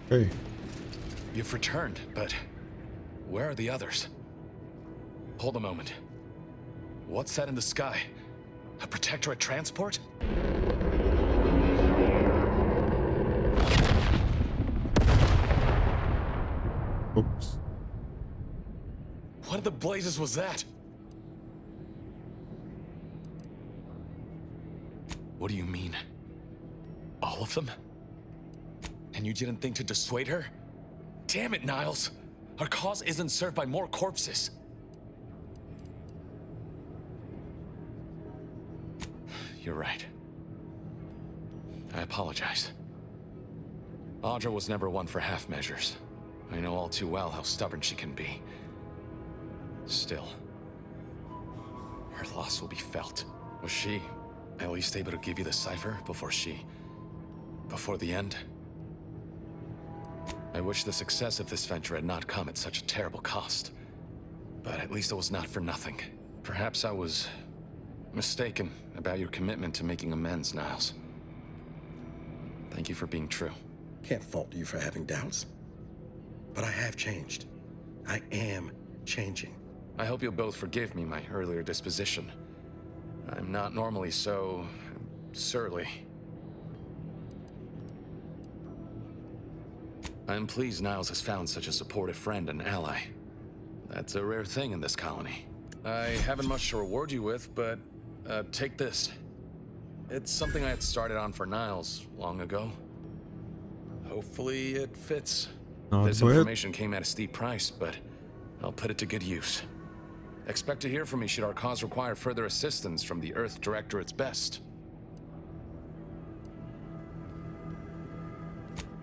Hey. You've returned, but where are the others? Hold a moment. What's that in the sky? A Protectorate transport? Oops. What in the blazes was that? What do you mean? All of them? And you didn't think to dissuade her? Damn it, Niles! Our cause isn't served by more corpses. You're right. I apologize. Audra was never one for half measures. I know all too well how stubborn she can be. Still, her loss will be felt. Was she at least able to give you the cipher before the end? I wish the success of this venture had not come at such a terrible cost. But at least it was not for nothing. Perhaps I was mistaken about your commitment to making amends, Niles. Thank you for being true. Can't fault you for having doubts. But I have changed. I am changing. I hope you'll both forgive me my earlier disposition. I'm not normally so surly. I'm pleased Niles has found such a supportive friend and ally. That's a rare thing in this colony. I haven't much to reward you with, but take this. It's something I had started on for Niles long ago. Hopefully it fits. This information came at a steep price, but I'll put it to good use. Expect to hear from me should our cause require further assistance from the Earth Directorate's best.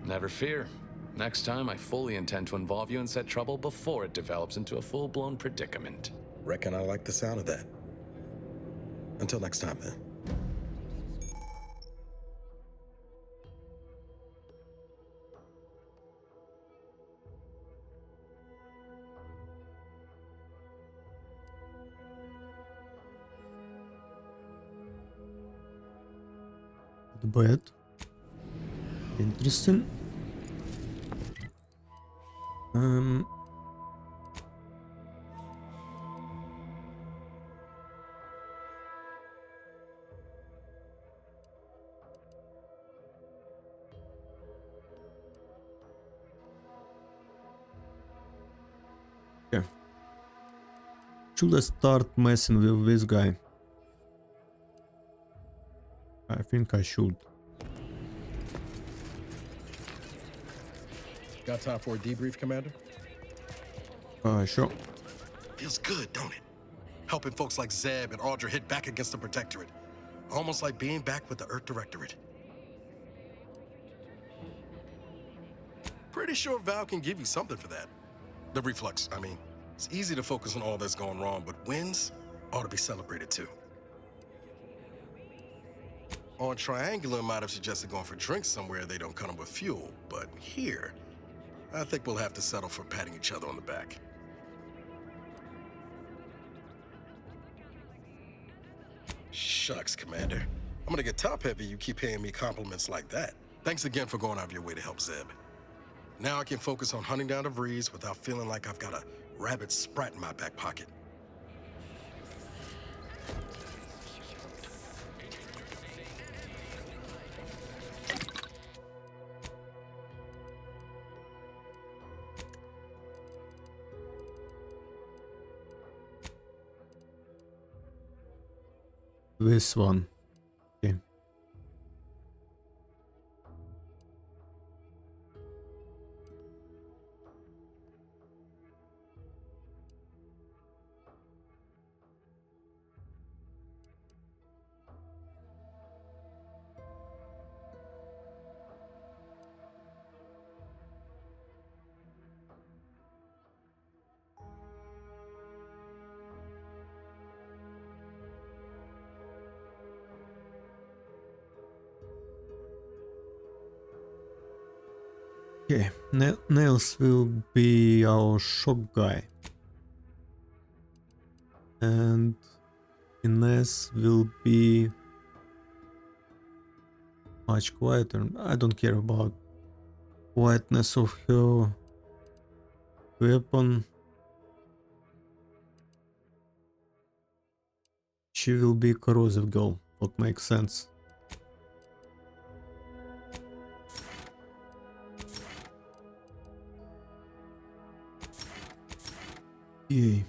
Never fear. Next time, I fully intend to involve you in said trouble before it develops into a full-blown predicament. Reckon I like the sound of that. Until next time, then. Bad. Interesting. Okay. Should I start messing with this guy? I think I should. Got time for a debrief, Commander? Sure. Feels good, don't it? Helping folks like Zeb and Audra hit back against the Protectorate. Almost like being back with the Earth Directorate. Pretty sure Val can give you something for that. The reflux, I mean. It's easy to focus on all that's gone wrong, but wins ought to be celebrated too. On Triangular might have suggested going for drinks somewhere they don't come with fuel, but here, I think we'll have to settle for patting each other on the back. Shucks, Commander. I'm gonna get top-heavy you keep paying me compliments like that. Thanks again for going out of your way to help Zeb. Now I can focus on hunting down the Vrees without feeling like I've got a rabid sprat in my back pocket. This one. Okay. Okay, Niles will be our shock guy. And Inez will be much quieter. I don't care about lightness of her weapon. She will be a corrosive girl. What makes sense. Yay.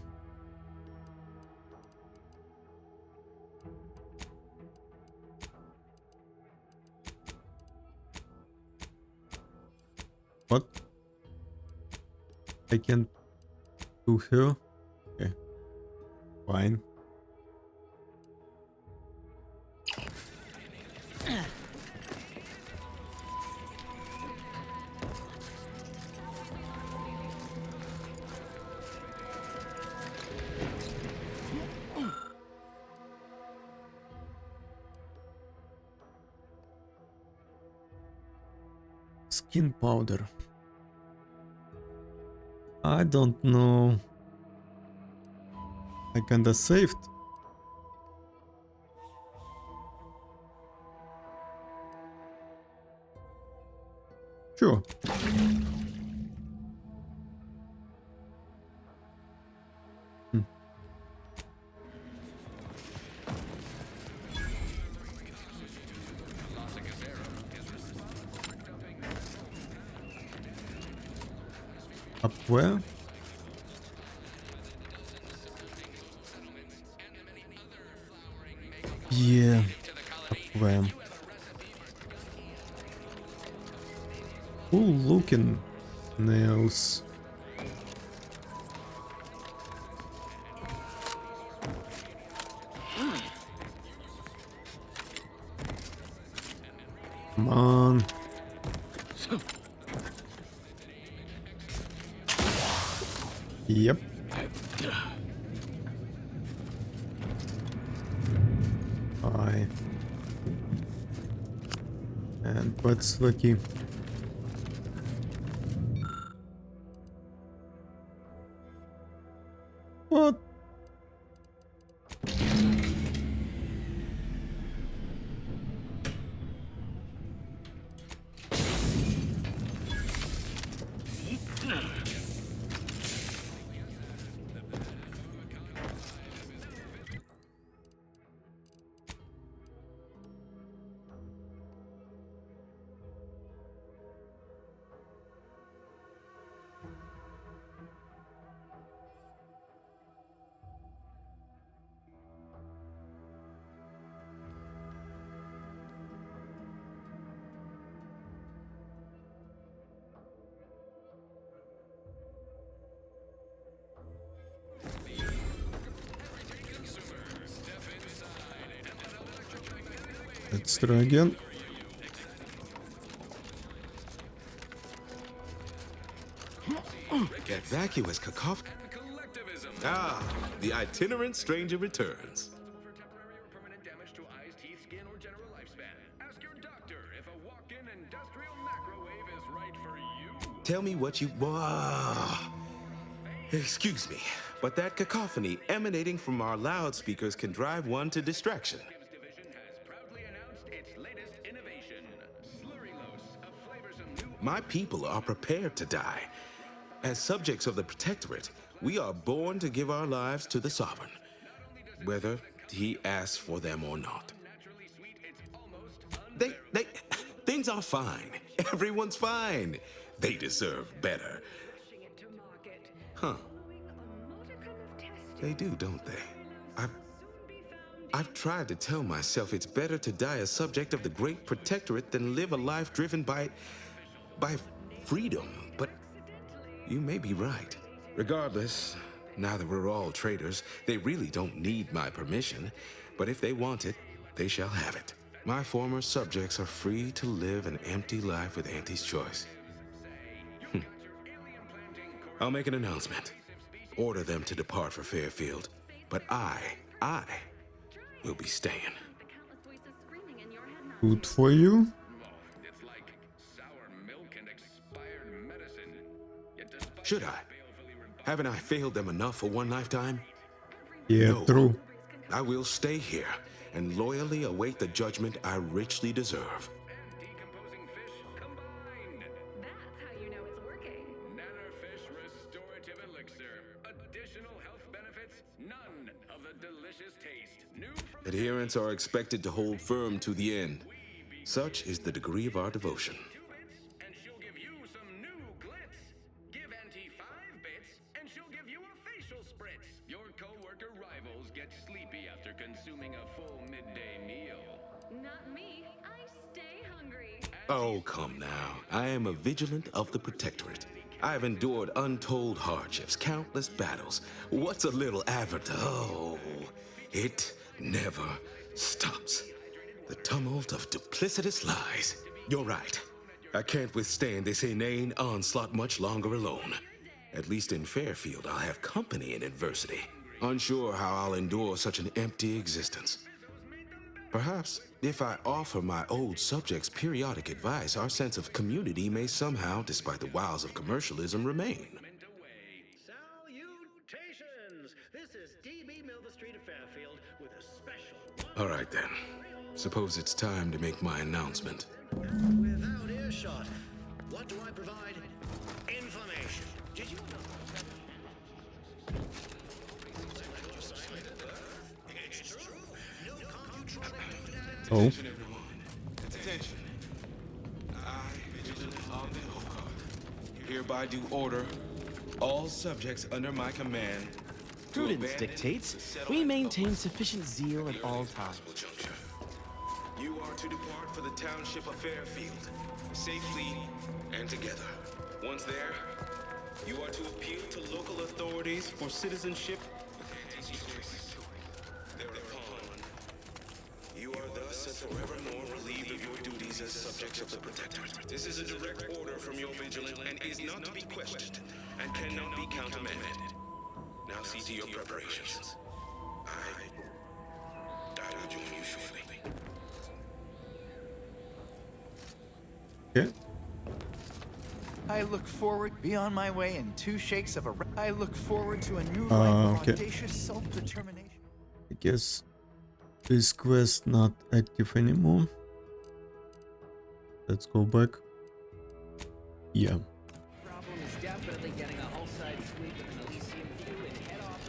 What? I can't do her? Okay. Fine. Skin powder. I don't know. I kinda saved. Sure. Up where? Yeah, up where? Cool looking nails. Come on. Yep. Bye. And what's the key? What? Let's try again. That vacuous cacophony. Ah, the itinerant stranger returns. For temporary or permanent damage to eyes, teeth, skin, or general lifespan. Ask your doctor if a walk-in industrial microwave is right for you. Tell me what you... Excuse me, but that cacophony emanating from our loudspeakers can drive one to distraction. Division has proudly announced its latest innovation, Slurrylose, a flavorsome new... My people are prepared to die. As subjects of the Protectorate, we are born to give our lives to the Sovereign, whether he asks for them or not. Naturally sweet, it's almost... Things are fine. Everyone's fine. They deserve better. Huh. They do, don't they? I've tried to tell myself it's better to die a subject of the Great Protectorate than live a life driven by freedom, but you may be right. Regardless, now that we're all traitors, they really don't need my permission, but if they want it, they shall have it. My former subjects are free to live an empty life with Auntie's choice. I'll make an announcement. Order them to depart for Fairfield. But I will be staying. Good for you. It's like sour milk and expired medicine. Yet despite Should I? Haven't I failed them enough for one lifetime? Yeah, No. true. I will stay here and loyally await the judgment I richly deserve. decomposing fish combined. None of the delicious taste. New from Adherents are expected to hold firm to the end. Such is the degree of our devotion. 2 bits, and she'll give you some new glitz. Give Auntie 5 bits, and she'll give you a facial spritz. Your co-worker rivals get sleepy after consuming a full midday meal. Not me. I stay hungry. Oh, come now. I am a vigilant of the Protectorate. I have endured untold hardships, countless battles. What's a little avatar? Oh, it never stops. The tumult of duplicitous lies. You're right. I can't withstand this inane onslaught much longer alone. At least in Fairfield, I'll have company in adversity. Unsure how I'll endure such an empty existence. Perhaps, if I offer my old subjects periodic advice, our sense of community may somehow, despite the wiles of commercialism, remain. Salutations! This is DB Milva Street of Fairfield with a special All right then. Suppose it's time to make my announcement. without earshot. What do I provide? Information. Did you know? It's true. No computronic. Oh, Everyone, attention. I, vigilant of the Hokar, hereby do order all subjects under my command. to Prudence abandon dictates the we settlement maintain of sufficient zeal at all times. juncture. You are to depart for the township of Fairfield, safely and together. Once there, you are to appeal to local authorities for citizenship. Thereupon, you are thus and forevermore relieved of your duties as subjects of the Protectorate. This is a direct order from your vigilant and is not to be questioned and cannot be countermanded. Now see to your preparations. I will join you shortly. okay. I look forward, be on my way in 2 shakes of a. I look forward to a new life of okay. audacious self-determination. I guess this quest not active anymore. Let's go back. Yeah. Problem is definitely getting a whole side sweep of an Elysium view and head off.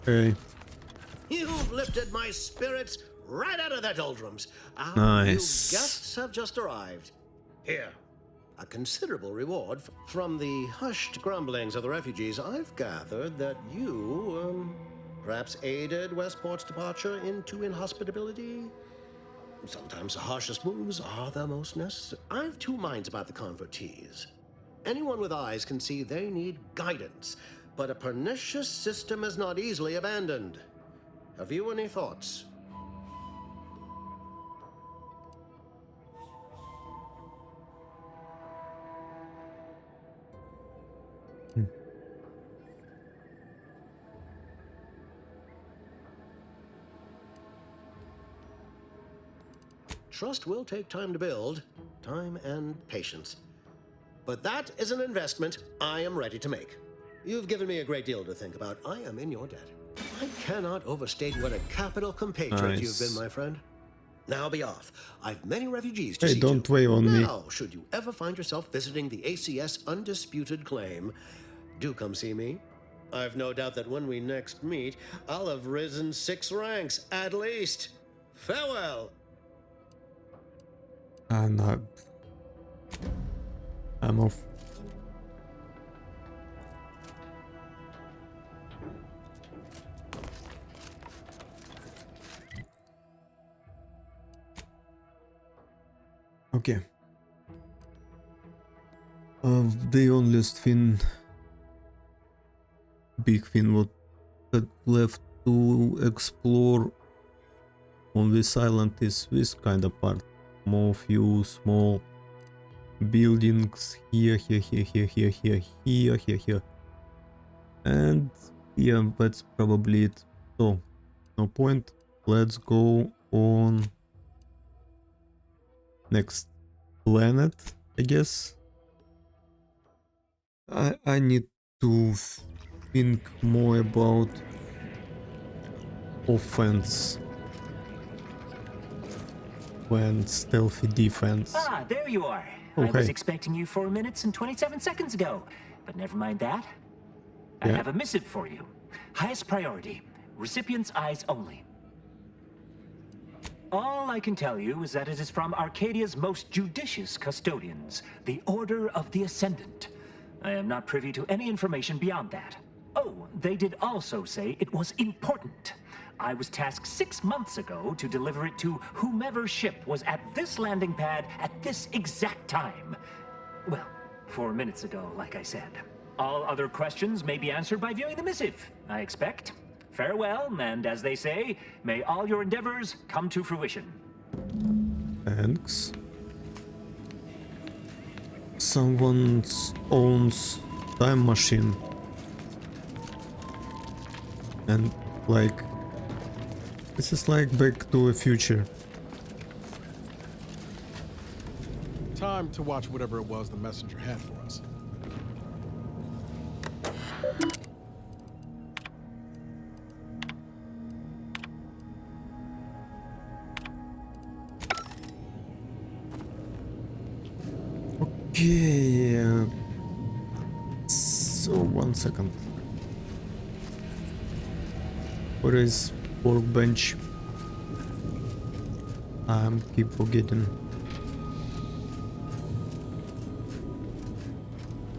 Hey. You've lifted my spirits right out of their doldrums. Our Nice. new guests have just arrived. Here, a considerable reward from the hushed grumblings of the refugees. I've gathered that you, perhaps aided Westport's departure into inhospitability. Sometimes the harshest moves are the most necessary. I've 2 minds about the convertees. Anyone with eyes can see they need guidance, but a pernicious system is not easily abandoned. Have you any thoughts? Trust will take time to build, time and patience. But that is an investment I am ready to make. You've given me a great deal to think about. I am in your debt. I cannot overstate what a capital compatriot you've been, Nice. my friend. Now be off. I've many refugees to Hey, see don't to. weigh on me. Now, should you ever find yourself visiting the ACS Undisputed Claim, do come see me. I've no doubt that when we next meet, I'll have risen 6 ranks, at least. Farewell. And I'm off. Okay. The only thing, big thing what had left to explore on this island is this kind of part. More few small buildings here, here. And yeah, that's probably it. So, no point. Let's go on next planet, I guess. I need to think more about offense when stealthy defense. Ah, there you are. I was Okay. expecting you 4 minutes and 27 seconds ago, but never mind that. I Yeah. have a missive for you. Highest priority. Recipient's eyes only. All I can tell you is that it is from Arcadia's most judicious custodians, the Order of the Ascendant. I am not privy to any information beyond that. Oh, they did also say it was important. I was tasked 6 months ago to deliver it to whomever ship was at this landing pad at this exact time. Well, 4 minutes ago, like I said. All other questions may be answered by viewing the missive, I expect. Farewell, and as they say, may all your endeavors come to fruition. Thanks. Someone owns time machine. And like, this is like Back to the Future. Time to watch whatever it was the messenger had for us. Okay. So 1 second. Where is workbench? I'm keep forgetting.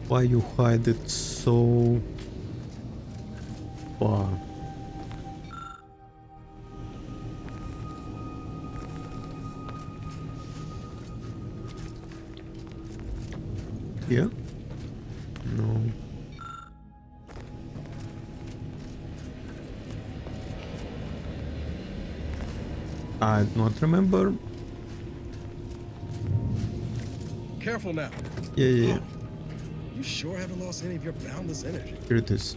Why you hide it so far? Yeah? No. I do not remember. Careful now. Yeah. You sure haven't lost any of your boundless energy? Here it is.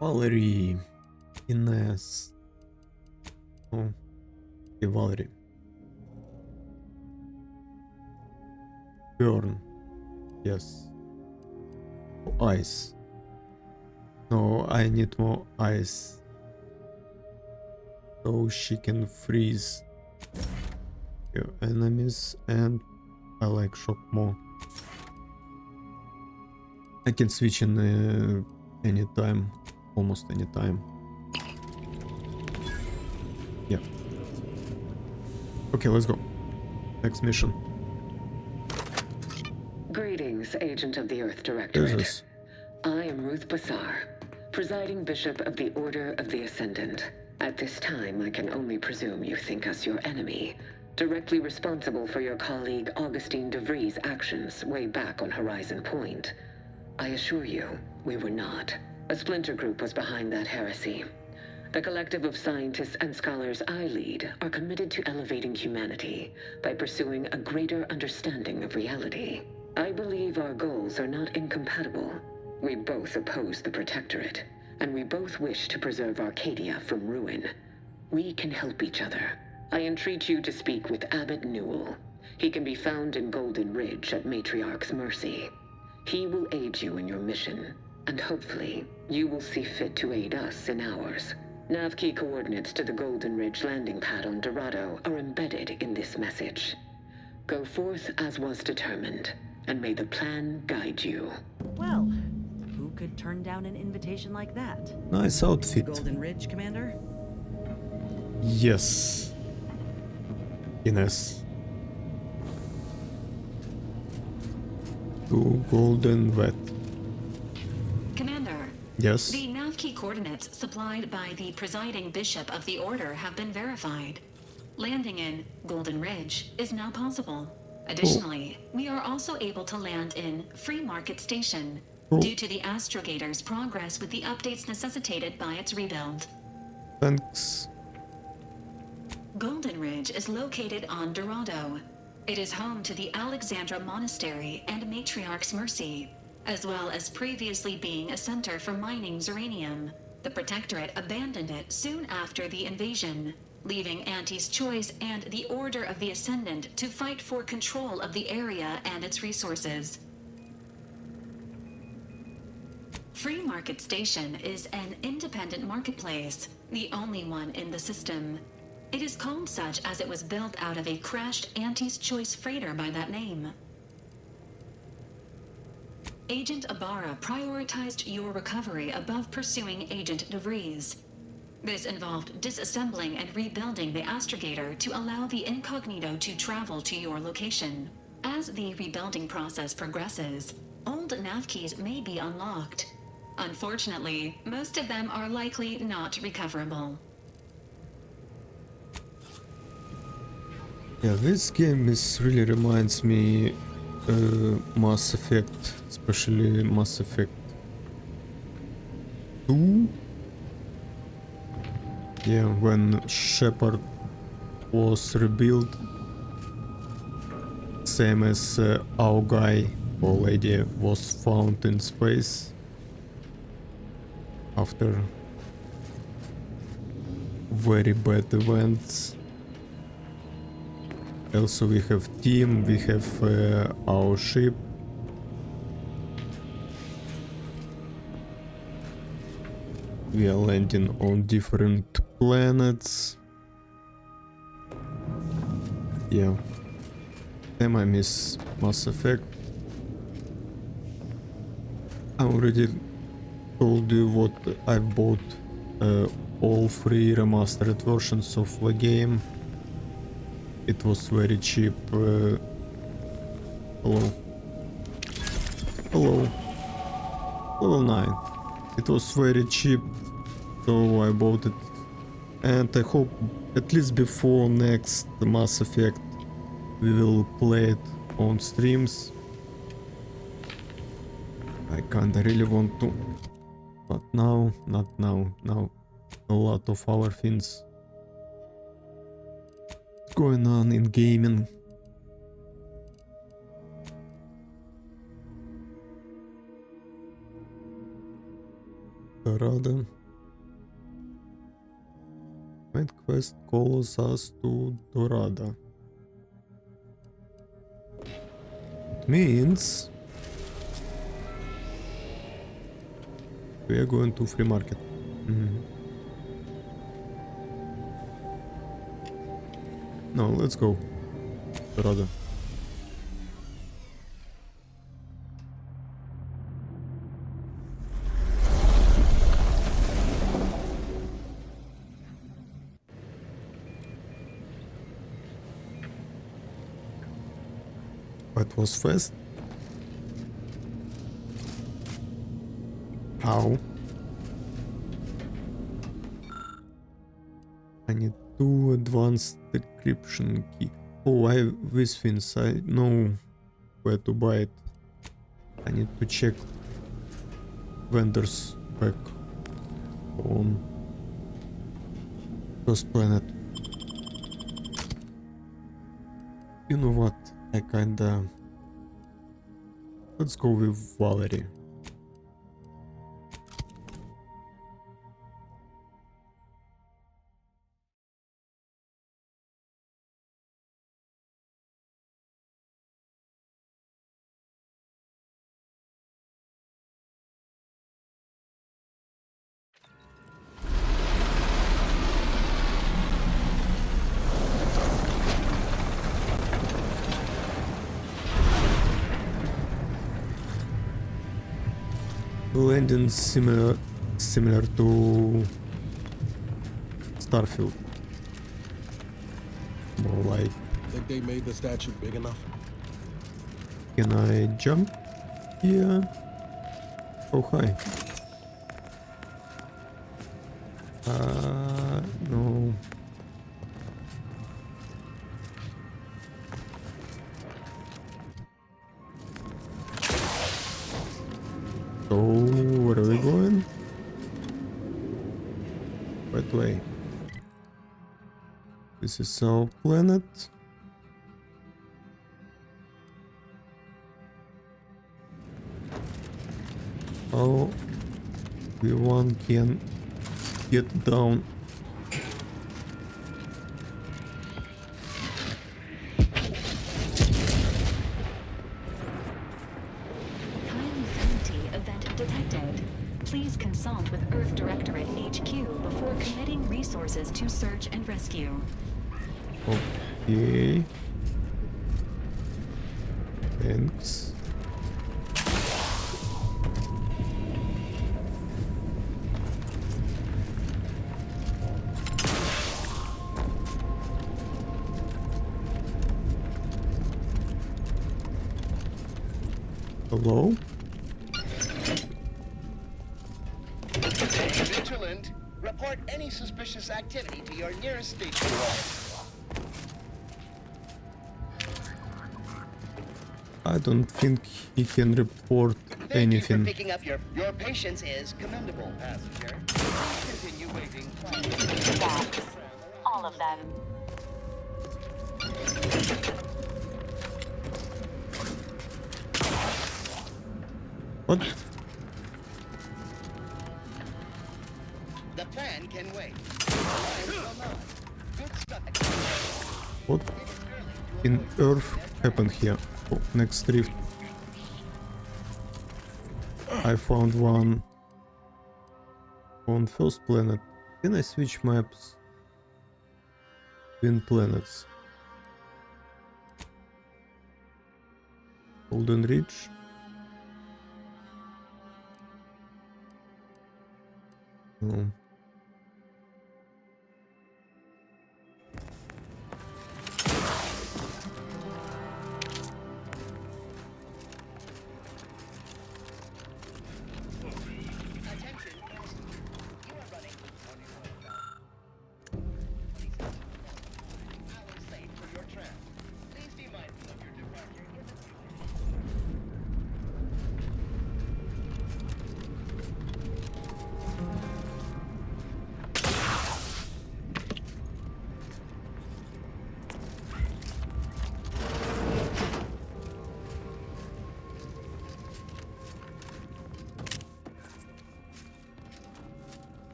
Valerie. Inez. Oh. Okay, Valerie. Burn. Yes. Ice. No, I need more ice. So she can freeze your enemies, and I like shock more. I can switch in any time, almost any time. Yeah. Okay, let's go. Next mission. Greetings, agent of the Earth Who's Directorate. this? I am Ruth Bassar, presiding bishop of the Order of the Ascendant. At this time, I can only presume you think us your enemy, directly responsible for your colleague Augustine de Vries' actions way back on Horizon Point. I assure you, we were not. A splinter group was behind that heresy. The collective of scientists and scholars I lead are committed to elevating humanity by pursuing a greater understanding of reality. I believe our goals are not incompatible. We both oppose the Protectorate, and we both wish to preserve Arcadia from ruin. We can help each other. I entreat you to speak with Abbot Newell. He can be found in Golden Ridge at Matriarch's mercy. He will aid you in your mission, and hopefully, you will see fit to aid us in ours. Nav key coordinates to the Golden Ridge landing pad on Dorado are embedded in this message. Go forth as was determined, and may the plan guide you. Well, who could turn down an invitation like that? Nice outfit. Golden Ridge, Commander? Yes. Inez. To Golden Vet. Commander. Yes. The nav key coordinates supplied by the presiding bishop of the Order have been verified. Landing in Golden Ridge is now possible. Additionally, we are also able to land in Free Market Station due to the Astrogator's progress with the updates necessitated by its rebuild. Thanks. Golden Ridge is located on Dorado. It is home to the Alexandra Monastery and Matriarch's Mercy, as well as previously being a center for mining uranium. The Protectorate abandoned it soon after the invasion, leaving Auntie's Choice and the Order of the Ascendant to fight for control of the area and its resources. Free Market Station is an independent marketplace, the only one in the system. It is called such as it was built out of a crashed Auntie's Choice freighter by that name. Agent Ibarra prioritized your recovery above pursuing Agent DeVries. This involved disassembling and rebuilding the astrogator to allow the incognito to travel to your location. As the rebuilding process progresses, old nav keys may be unlocked. Unfortunately, most of them are likely not recoverable. Yeah, this game really reminds me Mass Effect, especially Mass Effect 2. Yeah, when Shepard was rebuilt, same as our guy or lady was found in space after very bad events. Also we have team, we have our ship. We are landing on different planets. Yeah. Damn, I miss Mass Effect. I already told you what I bought all 3 remastered versions of the game. It was very cheap. Hello. Hello. Level 9. It was very cheap, so I bought it. And I hope at least before next Mass Effect we will play it on streams. I kinda really want to. But now, not now. Now a lot of other things going on in gaming. Dorado. Main quest calls us to Dorado. It means we are going to free market. No, let's go. Dorado. That was fast. Ow. I need 2 advanced decryption key. Oh, I have these things. I know where to buy it. I need to check vendors back on first planet. You know what? I kinda... Let's go with VALERIE. Landing similar to Starfield. More like. Think they made the statue big enough? Can I jump? Yeah. Oh hi. No. So, where are we going? Right way. This is our planet. How everyone can get down. Please consult with Earth Directorate HQ before committing resources to search and rescue. Okay. Thanks. Hello? Stay vigilant. Report any suspicious activity to your nearest station. I don't think he can report Thank you anything. for picking up your patience is commendable, passenger. Please continue waiting quietly. Yes, all of them. What? The plan can wait. Lines will not. Good stuff. What in Earth happened here? Oh, next rift. I found one on first planet. Can I switch maps between planets? Golden Ridge. No.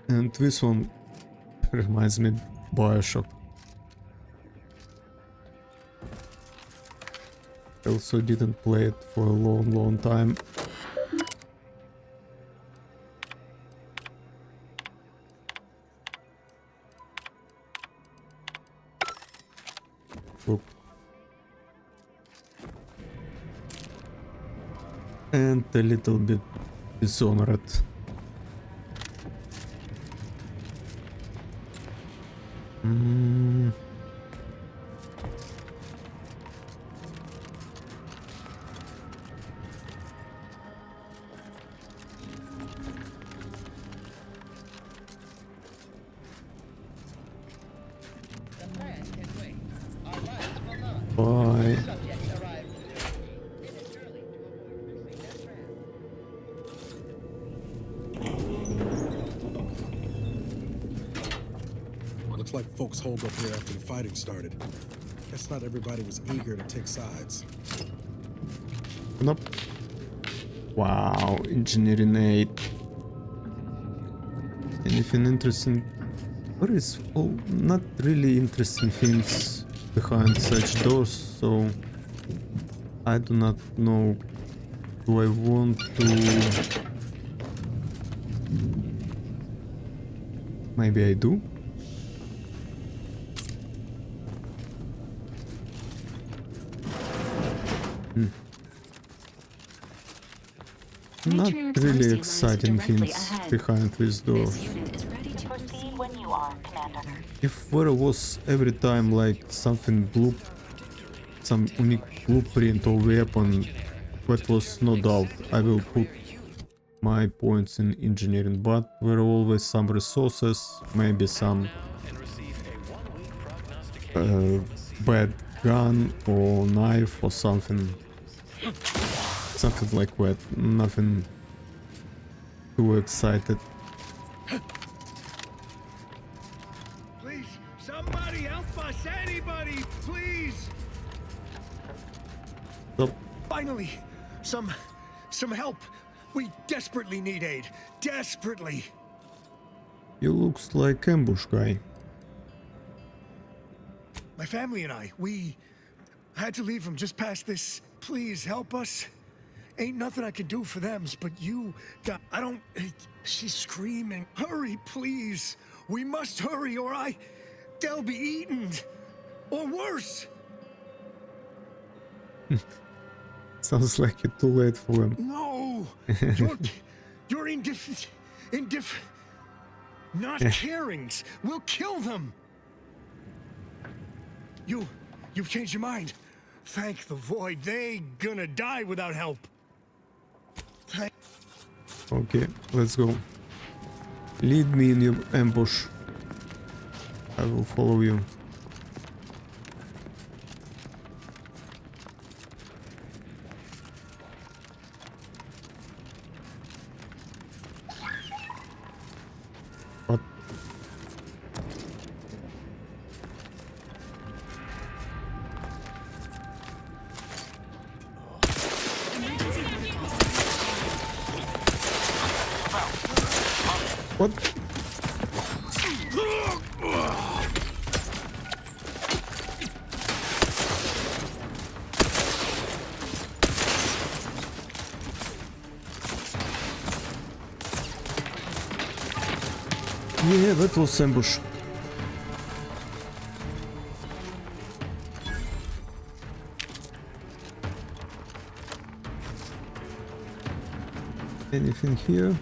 And this one reminds me Bioshock. I also didn't play it for a long time. Look. And a little bit Dishonored. Bye. Looks like folks holed up here after the fighting started. Guess not everybody was eager to take sides. Nope. Wow, engineering 8. Anything interesting? There is not really interesting things behind such doors, so I do not know. Do I want to? Maybe I do. Not really exciting things behind this door. If there was every time like something some unique blueprint or weapon, that was no doubt I will put my points in engineering, but there are always some resources, maybe some bad gun or knife or something like that. Nothing too excited. Please, somebody help us! Anybody, please! Stop. Finally, some help. We desperately need aid. Desperately. You looks like ambush guy. My family and I, Had to leave them just past this. Please help us. Ain't nothing I can do for them, but you got... I don't... She's screaming. Hurry, please. We must hurry or they'll be eaten. Or worse. Sounds like you're too late for them. No. You're indifferent. Not carings. We'll kill them. You've changed your mind. Thank the void. They gonna die without help. Okay, let's go. Lead me in your ambush. I will follow you. What? What? Yeah, that was ambush. Anything here?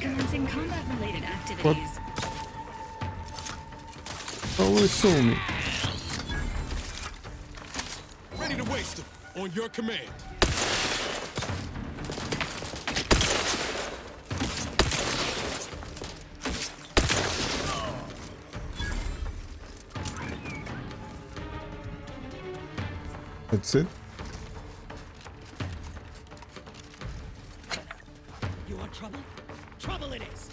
Commencing combat-related activities. Oh, saw me. Ready to waste them on your command. That's it. You want trouble? Trouble it is.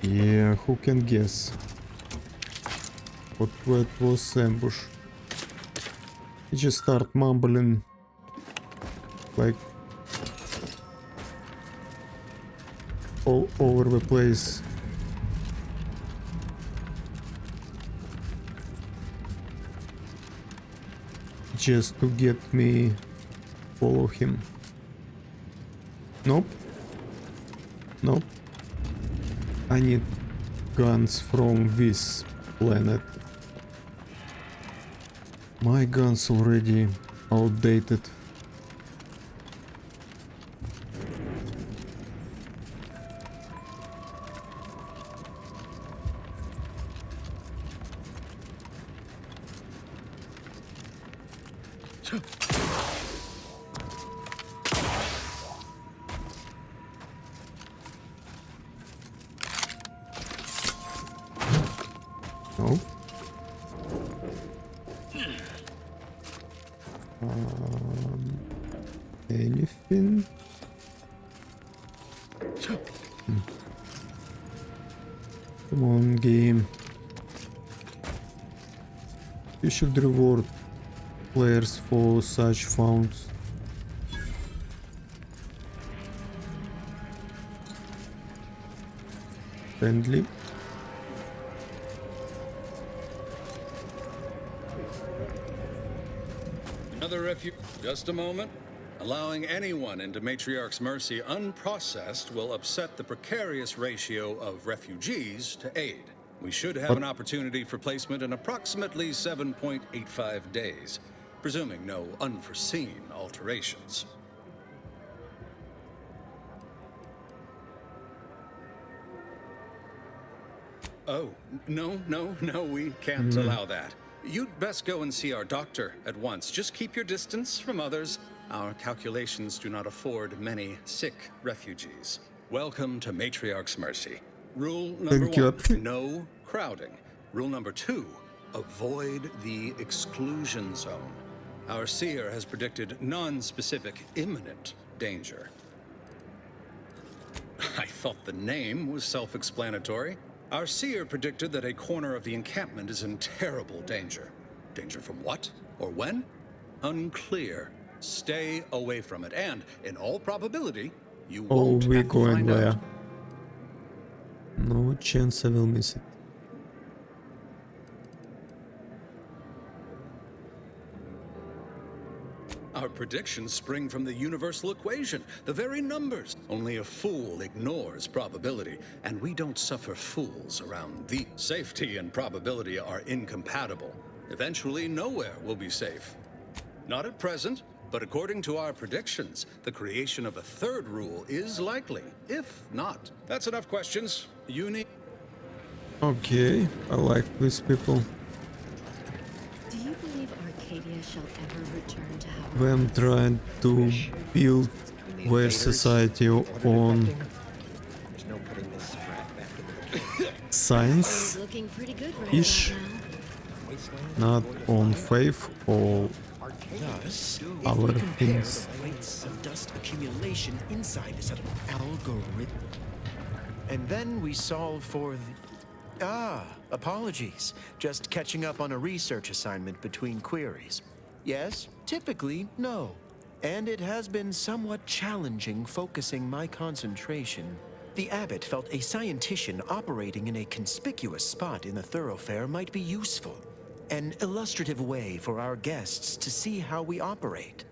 Yeah, who can guess? What that was ambush? You just start mumbling like all over the place. Just to get me follow him. Nope. Nope. I need guns from this planet. My guns already outdated. No. Anything? Come on, game. You should reward players for such founds. Friendly. Another refuge. Just a moment. Allowing anyone into Matriarch's Mercy unprocessed will upset the precarious ratio of refugees to aid. We should have an opportunity for placement in approximately 7.85 days, presuming no unforeseen alterations. Oh, no, we can't allow that. You'd best go and see our doctor at once. Just keep your distance from others. Our calculations do not afford many sick refugees. Welcome to Matriarch's Mercy. Rule number 1, no crowding. Rule number 2, avoid the exclusion zone. Our seer has predicted non-specific imminent danger. I thought the name was self-explanatory. Our seer predicted that a corner of the encampment is in terrible danger. Danger from what or when? Unclear. Stay away from it, and in all probability, you won't we're have to going find there. out. No chance I will miss it. Our predictions spring from the universal equation, the very numbers. Only a fool ignores probability, and we don't suffer fools around thee. Safety and probability are incompatible. Eventually, nowhere will be safe. Not at present, but according to our predictions, the creation of a third rule is likely, if not. That's enough questions. You need... Okay, I like these people. Do you believe Arcadia shall ever return to how Them trying to build their society on science-ish, not on faith or Thus, other if we compare things. the rates of dust accumulation inside a set of algorithm, and then we solve for the... apologies. Just catching up on a research assignment between queries. Yes, typically, no. And it has been somewhat challenging focusing my concentration. The abbot felt a scientician operating in a conspicuous spot in the thoroughfare might be useful. An illustrative way for our guests to see how we operate.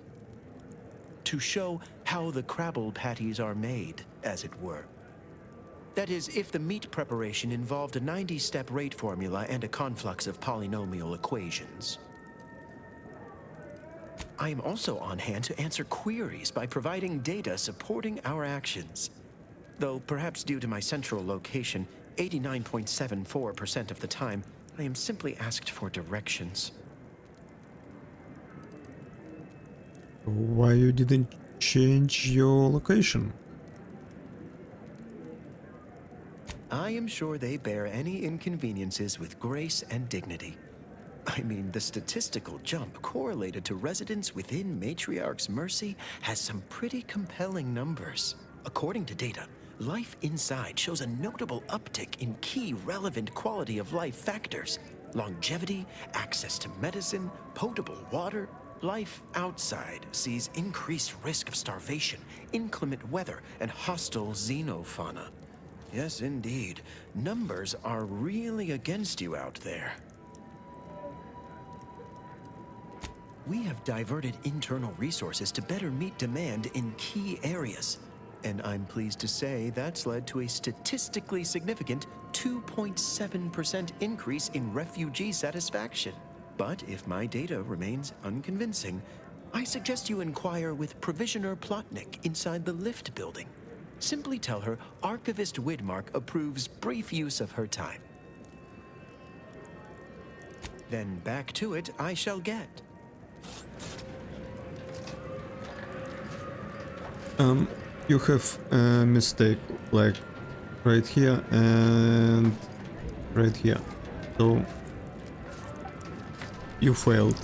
To show how the crabble patties are made, as it were. That is, if the meat preparation involved a 90-step rate formula and a conflux of polynomial equations. I am also on hand to answer queries by providing data supporting our actions. Though perhaps due to my central location, 89.74% of the time, I am simply asked for directions. Why you didn't change your location? I am sure they bear any inconveniences with grace and dignity. I mean, the statistical jump correlated to residents within Matriarch's Mercy has some pretty compelling numbers. According to data, life inside shows a notable uptick in key relevant quality of life factors. Longevity, access to medicine, potable water. Life outside sees increased risk of starvation, inclement weather, and hostile xenofauna. Yes, indeed. Numbers are really against you out there. We have diverted internal resources to better meet demand in key areas. And I'm pleased to say that's led to a statistically significant 2.7% increase in refugee satisfaction. But if my data remains unconvincing, I suggest you inquire with Provisioner Plotnik inside the lift building. Simply tell her Archivist Widmark approves brief use of her time. Then back to it I shall get. You have a mistake, like right here and right here. So you failed.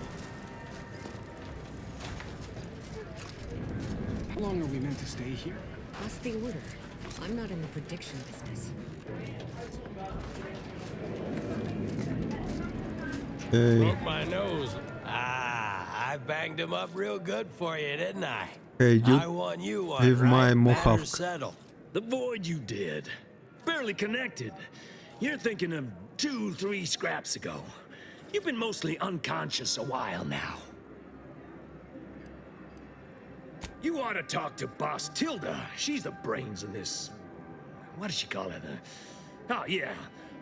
How long are we meant to stay here? What's the order? I'm not in the prediction business. Hey. Broke my nose. I banged him up real good for you, didn't I? Hey, you I won you one, leave right? my Matter mohawk. settled. The void you did. Barely connected. You're thinking of 2-3 scraps ago. You've been mostly unconscious a while now. You ought to talk to Boss Tilda. She's the brains in this... What does she call it? Oh, yeah.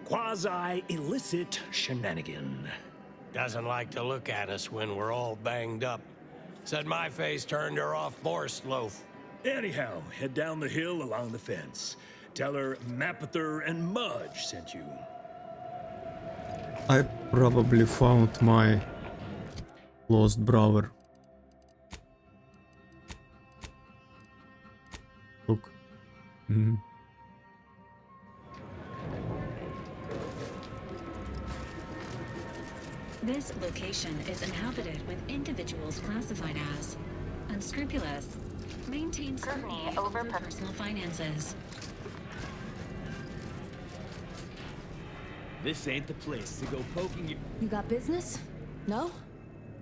Quasi-illicit shenanigan. Doesn't like to look at us when we're all banged up. Said my face turned her off Borscht loaf. Anyhow, head down the hill along the fence. Tell her Mapother and Mudge sent you. I probably found my lost brother. Look. This location is inhabited with individuals classified as unscrupulous, maintain scrutiny over personal finances. This ain't the place to go poking you. You got business? No?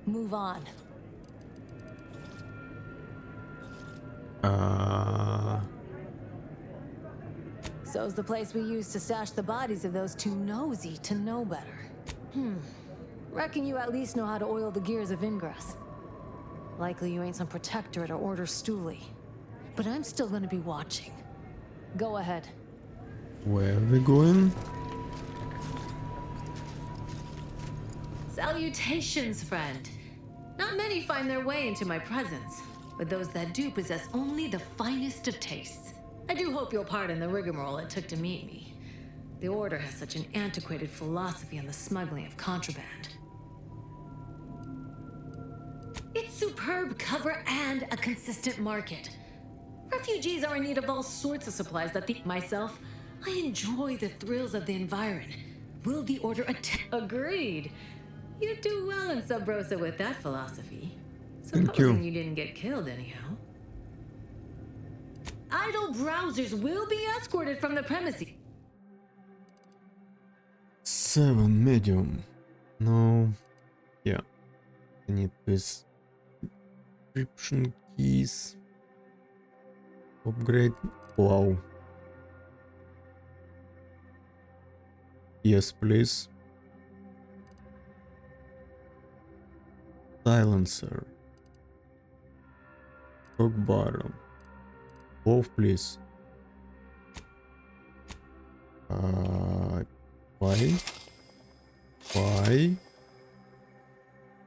Move on. So's the place we used to stash the bodies of those too nosy to know better. Reckon you at least know how to oil the gears of ingress. Likely you ain't some protectorate or order stoolie. But I'm still gonna be watching. Go ahead. Where are we going? Salutations, friend. Not many find their way into my presence, but those that do possess only the finest of tastes. I do hope you'll pardon the rigmarole it took to meet me. The Order has such an antiquated philosophy on the smuggling of contraband. It's superb cover and a consistent market. Refugees are in need of all sorts of supplies that myself, I enjoy the thrills of the environment. Will the Order Agreed. You do well in Sub Rosa with that philosophy. Supposing you didn't get killed anyhow. Idle browsers will be escorted from the premises. 7 medium. No. Yeah. I need this description keys. Upgrade. Wow. Yes, please. Silencer. Rock bottom. Both, please.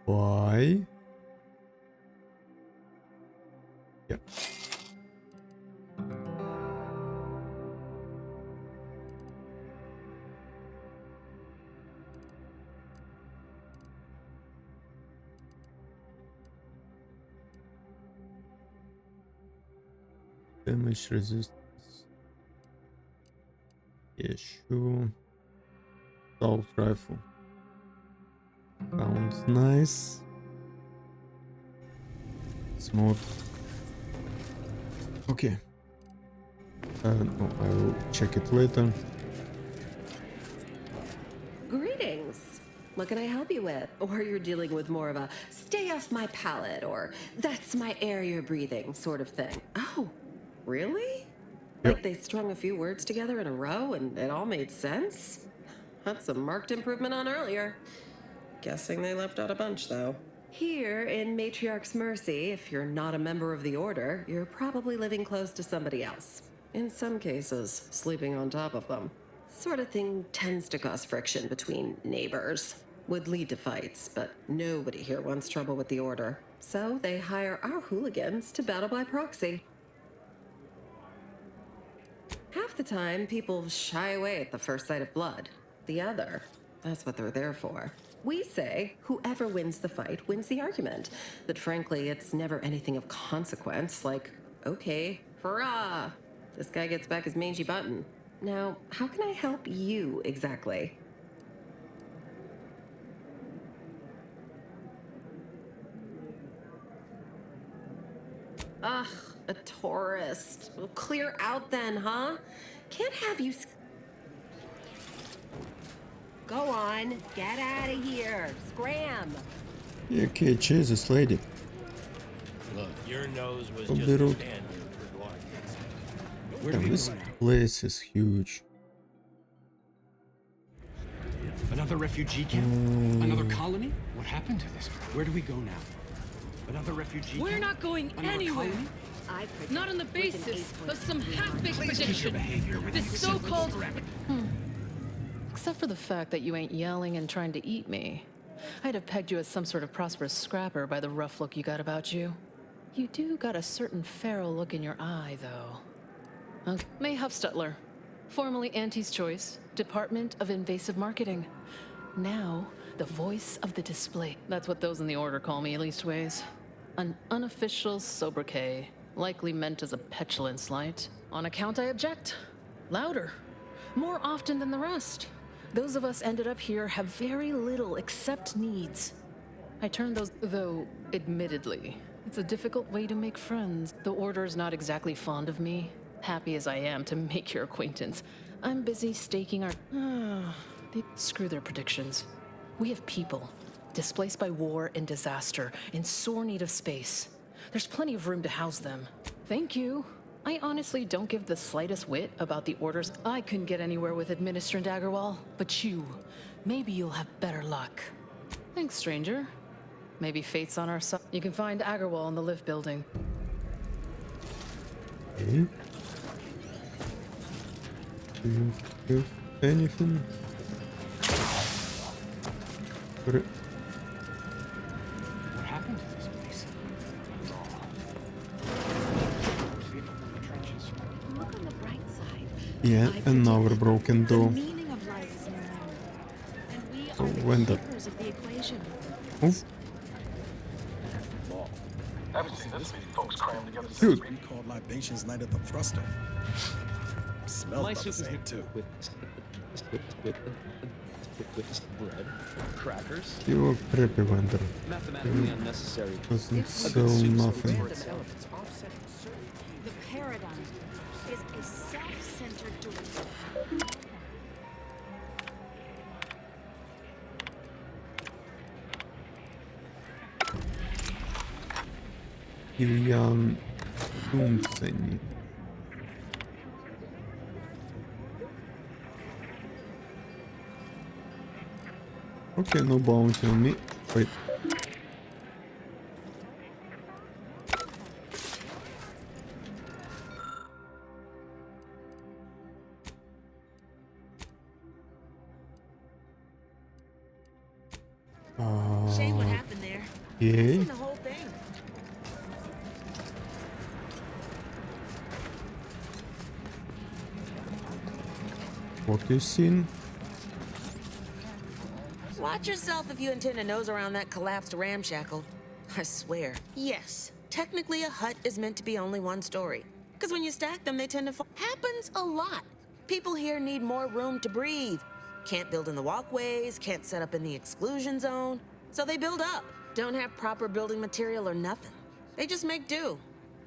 Why? Yeah. Damage resistance. Yeah, sure. Assault rifle. Sounds nice. Smooth. Okay. No, I will check it later. Greetings. What can I help you with? Or you're dealing with more of a stay off my palate or that's my air you're breathing sort of thing. Oh, really? Like they strung a few words together in a row and it all made sense? That's a marked improvement on earlier. Guessing they left out a bunch, though. Here in Matriarch's Mercy, if you're not a member of the Order, you're probably living close to somebody else. In some cases, sleeping on top of them. Sort of thing tends to cause friction between neighbors. Would lead to fights, but nobody here wants trouble with the Order. So they hire our hooligans to battle by proxy. Half the time, people shy away at the first sight of blood. The other, that's what they're there for. We say whoever wins the fight wins the argument. But frankly, it's never anything of consequence, like, okay, hurrah! This guy gets back his mangy button. Now, how can I help you exactly? Ugh, a tourist. Well, clear out then, huh? Can't have you... Go on, get out of here. Scram. Yeah, okay, Jesus, lady. Look, your nose was A just little- a standard for Dwight. Where Yeah, do we this go now? place is huge. Another refugee camp? Another colony? What happened to this? Where do we go now? Another refugee We're camp? not going Another anywhere. colony? Not on the basis of some half-baked Please keep your prediction. behavior within This reasonable so-called... parameters. Except for the fact that you ain't yelling and trying to eat me. I'd have pegged you as some sort of prosperous scrapper by the rough look you got about you. You do got a certain feral look in your eye, though. Okay. May Huffstutler, formerly Auntie's Choice, Department of Invasive Marketing. Now, the voice of the display. That's what those in the Order call me, leastways. An unofficial sobriquet, likely meant as a petulant slight. On account I object. Louder. More often than the rest. Those of us ended up here have very little except needs. I turned those, though, admittedly, it's a difficult way to make friends. The Order's not exactly fond of me. Happy as I am to make your acquaintance, I'm busy staking our... Screw their predictions. We have people, displaced by war and disaster, in sore need of space. There's plenty of room to house them. Thank you. I honestly don't give the slightest whit about the Orders. I couldn't get anywhere with Administrator Daggerwall, but you, maybe you'll have better luck. Thanks, stranger. Maybe fate's on our side. You can find Agarwal in the lift building. Okay. Do you have anything? What happened to this place? Look on the bright side. Yeah, another broken door. The meaning of life is unknown. And we So are the when the keepers of the equation. move. Haven't seen this many folks crammed together Dude. since we called libations night at the thruster. Smells My about the soup is same too. with bread, crackers. You creepy vendor. Mathematically unnecessary. Doesn't sell nothing. The paradigm is a self-centered direction. Ильян Тумцени. Okay, no bounty on me. Wait. Shame what happened there. Yeah. Seen the whole thing. What you seen? Watch yourself if you intend to nose around that collapsed ramshackle. I swear. Yes, technically a hut is meant to be only one story. Because when you stack them, they tend to fall. Happens a lot. People here need more room to breathe. Can't build in the walkways, can't set up in the exclusion zone. So they build up. Don't have proper building material or nothing. They just make do.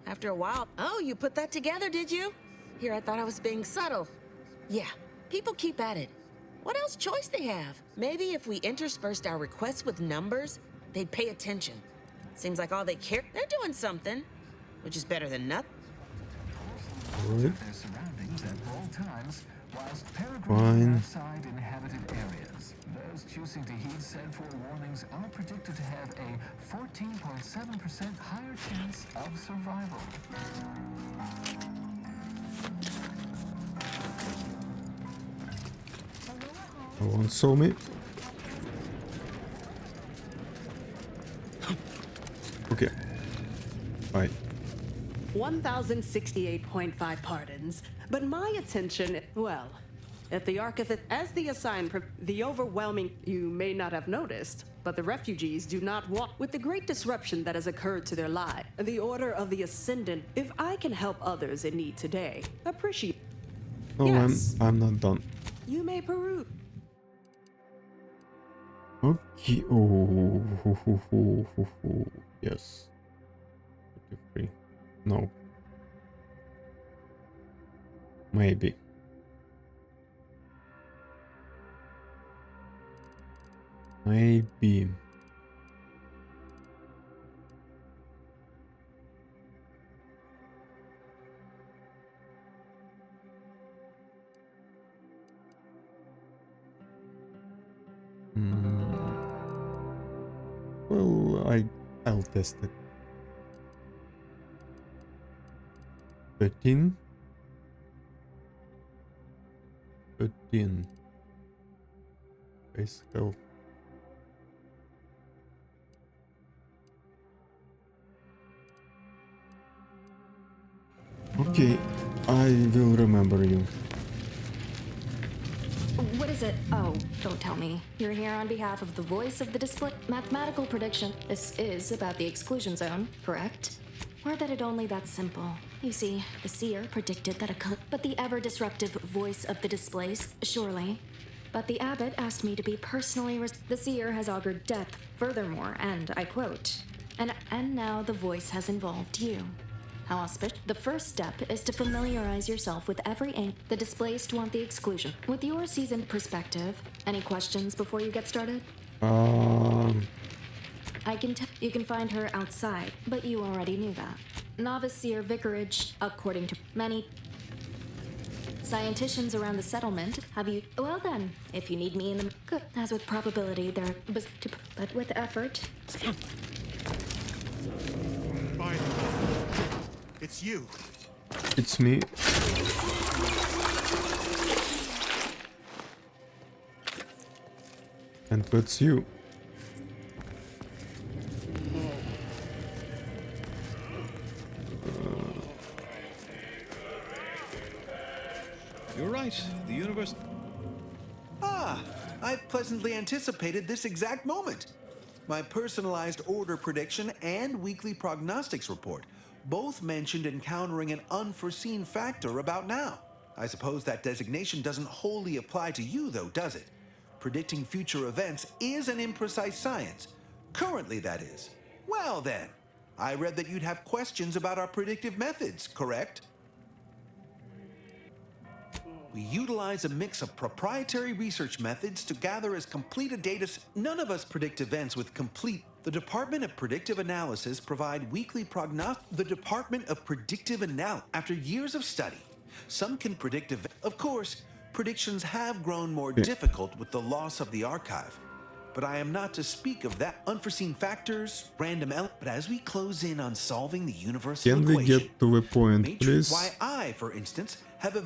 After a while, oh, you put that together, did you? Here, I thought I was being subtle. Yeah, people keep at it. What else choice they have? Maybe if we interspersed our requests with numbers, they'd pay attention. Seems like all they care, they're doing something, which is better than nothing. Right. Their surroundings at all times, whilst Fine. peregrinating outside inhabited areas. Those choosing to heed said forewarnings are predicted to have a 14.7% higher chance of survival. No one saw me. Okay. Bye. 1068.5 pardons, but my attention, well, if the Architect, as the assigned, the overwhelming, you may not have noticed, but the refugees do not walk with the great disruption that has occurred to their lives. The Order of the Ascendant, if I can help others in need today, appreciate. Oh, Yes. I'm not done. You may peruse. Okay. Oh, yes. 53. No. Maybe. Maybe. Well, I'll test it. 13. 13. Base health. Okay, I will remember you. What is it? Oh, don't tell me. You're here on behalf of the voice of the display. Mathematical prediction. This is about the exclusion zone, correct? Or that it only that simple? You see, the seer predicted that but the ever-disruptive voice of the displaced, surely. But the abbot asked me to be personally the seer has augured death, furthermore, and I quote, and now the voice has involved you. How auspicious. The first step is to familiarize yourself with every ink. The displaced want the exclusion. With your seasoned perspective, any questions before you get started? I can you can find her outside, but you already knew that. Novice seer vicarage, according to many scienticians around the settlement. Have you? Well then, if you need me in the good, as with probability, there, but with effort. It's you. It's me. And that's you. You're right. The universe... Ah, I pleasantly anticipated this exact moment. My personalized order prediction and weekly prognostics report both mentioned encountering an unforeseen factor about now. I suppose that designation doesn't wholly apply to you, though, does it? Predicting future events is an imprecise science. Currently, that is. Well, then, I read that you'd have questions about our predictive methods, correct? We utilize a mix of proprietary research methods to gather as complete a data set. None of us predict events with complete. The Department of Predictive Analysis provide weekly prognostics. The Department of Predictive Analysis, after years of study, some can predict events. Of course, predictions have grown more difficult with the loss of the archive. But I am not to speak of that. Unforeseen factors, random elements. But as we close in on solving the universal Can we equation, get to the point, please? why I, for instance, have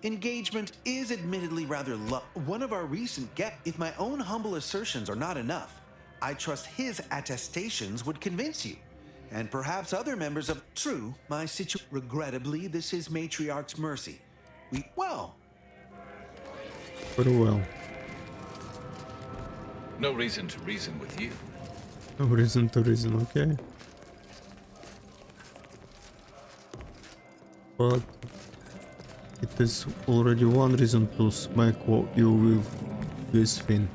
engagement is admittedly rather low. One of our recent if my own humble assertions are not enough, I trust his attestations would convince you. And perhaps other members of... True, my situation... Regrettably, this is Matriarch's mercy. Very well. No reason to reason with you. No reason to reason, okay. But it is already one reason to smack you with this thing.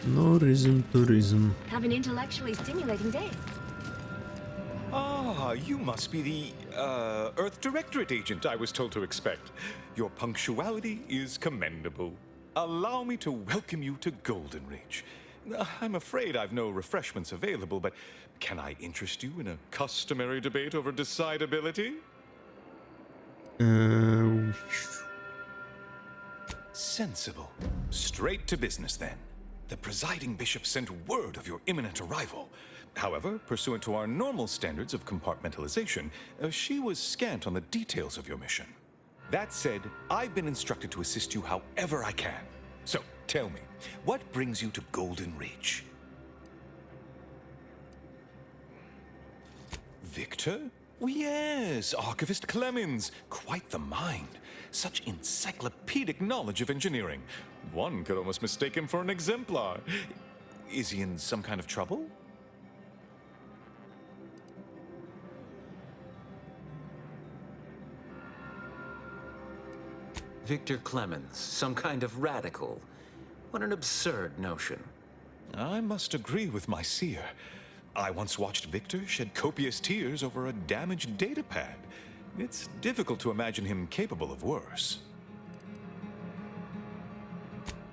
No reason to reason. Have an intellectually stimulating day. Ah, you must be the, Earth Directorate Agent I was told to expect. Your punctuality is commendable. Allow me to welcome you to Golden Ridge. I'm afraid I've no refreshments available, but can I interest you in a customary debate over decidability? Sensible. Straight to business, then. The presiding bishop sent word of your imminent arrival. However, pursuant to our normal standards of compartmentalization, she was scant on the details of your mission. That said, I've been instructed to assist you however I can. So, tell me, what brings you to Golden Ridge? Victor? Oh, yes, Archivist Clemens. Quite the mind. Such encyclopedic knowledge of engineering. One could almost mistake him for an exemplar. Is he in some kind of trouble? Victor Clemens, some kind of radical. What an absurd notion. I must agree with my seer. I once watched Victor shed copious tears over a damaged datapad. It's difficult to imagine him capable of worse.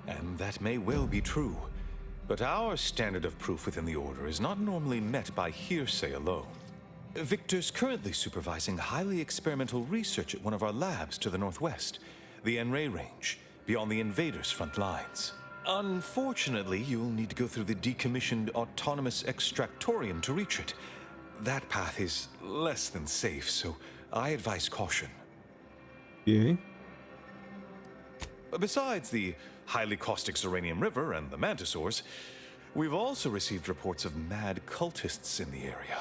And that may well be true. But our standard of proof within the Order is not normally met by hearsay alone. Victor's currently supervising highly experimental research at one of our labs to the northwest, the N-Ray range, beyond the invaders' front lines. Unfortunately, you'll need to go through the decommissioned autonomous extractorium to reach it. That path is less than safe, so I advise caution. Yeah. Besides the highly caustic Zeranium River and the Mantisaurs, we've also received reports of mad cultists in the area.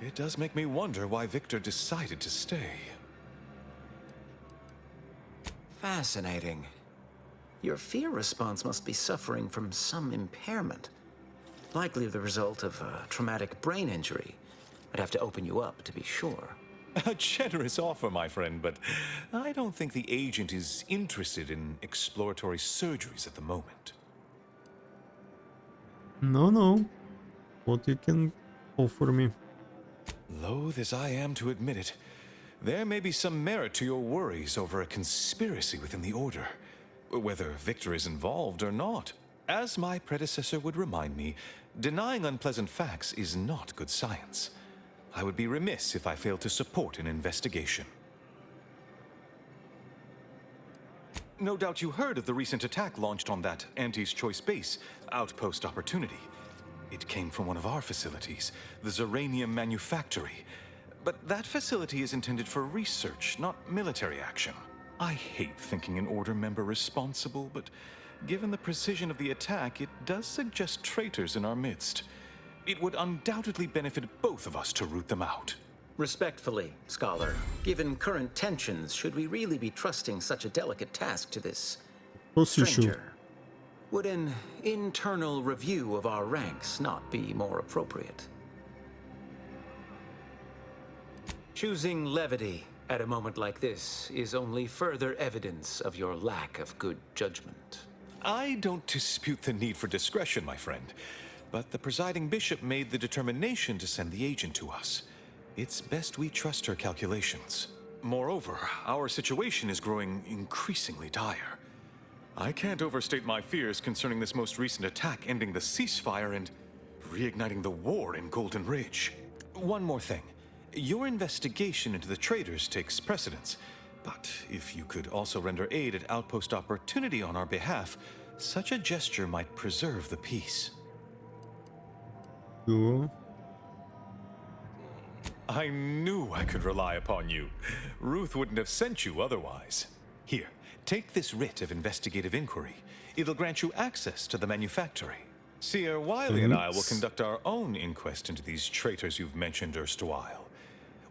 It does make me wonder why Victor decided to stay. Fascinating. Your fear response must be suffering from some impairment. Likely the result of a traumatic brain injury. I'd have to open you up to be sure. A generous offer, my friend, but I don't think the agent is interested in exploratory surgeries at the moment. No. What you can offer me? Loath as I am to admit it, there may be some merit to your worries over a conspiracy within the Order, whether Victor is involved or not. As my predecessor would remind me, denying unpleasant facts is not good science. I would be remiss if I failed to support an investigation. No doubt you heard of the recent attack launched on that Anti's Choice base, Outpost Opportunity. It came from one of our facilities, the Zeranium Manufactory. But that facility is intended for research, not military action. I hate thinking an Order member responsible, but given the precision of the attack, it does suggest traitors in our midst. It would undoubtedly benefit both of us to root them out. Respectfully, Scholar, given current tensions, should we really be trusting such a delicate task to this stranger? Would an internal review of our ranks not be more appropriate? Choosing levity at a moment like this is only further evidence of your lack of good judgment. I don't dispute the need for discretion, my friend. But the presiding bishop made the determination to send the agent to us. It's best we trust her calculations. Moreover, our situation is growing increasingly dire. I can't overstate my fears concerning this most recent attack ending the ceasefire and reigniting the war in Golden Ridge. One more thing. Your investigation into the traitors takes precedence. But if you could also render aid at Outpost Opportunity on our behalf, such a gesture might preserve the peace. Cool. I knew I could rely upon you. Ruth wouldn't have sent you otherwise. Here, take this writ of investigative inquiry. It'll grant you access to the manufactory. Seer Wiley and I will conduct our own inquest into these traitors you've mentioned erstwhile.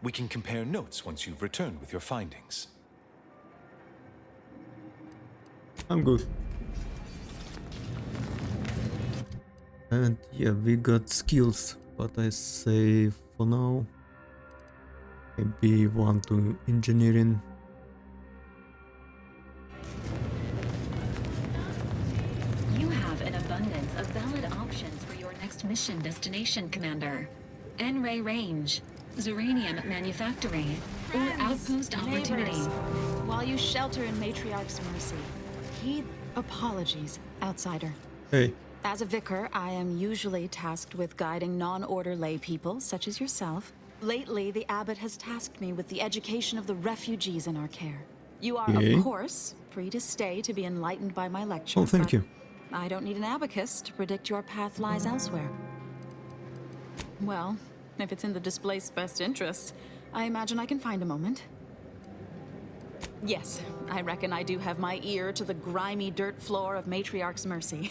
We can compare notes once you've returned with your findings. I'm good. And yeah, we got skills, but I say for now, maybe one to engineering. You have an abundance of valid options for your next mission destination, Commander. N-Ray Range, Zeranium Manufactory, or Outpost Opportunity. While you shelter in Matriarch's mercy, heed apologies, outsider. Hey. As a vicar, I am usually tasked with guiding non-order lay people, such as yourself. Lately, the abbot has tasked me with the education of the refugees in our care. You are, of course, free to stay to be enlightened by my lecture. Oh, thank you. I don't need an abacus to predict your path lies elsewhere. Well, if it's in the displaced's best interests, I imagine I can find a moment. Yes, I reckon I do have my ear to the grimy dirt floor of Matriarch's mercy.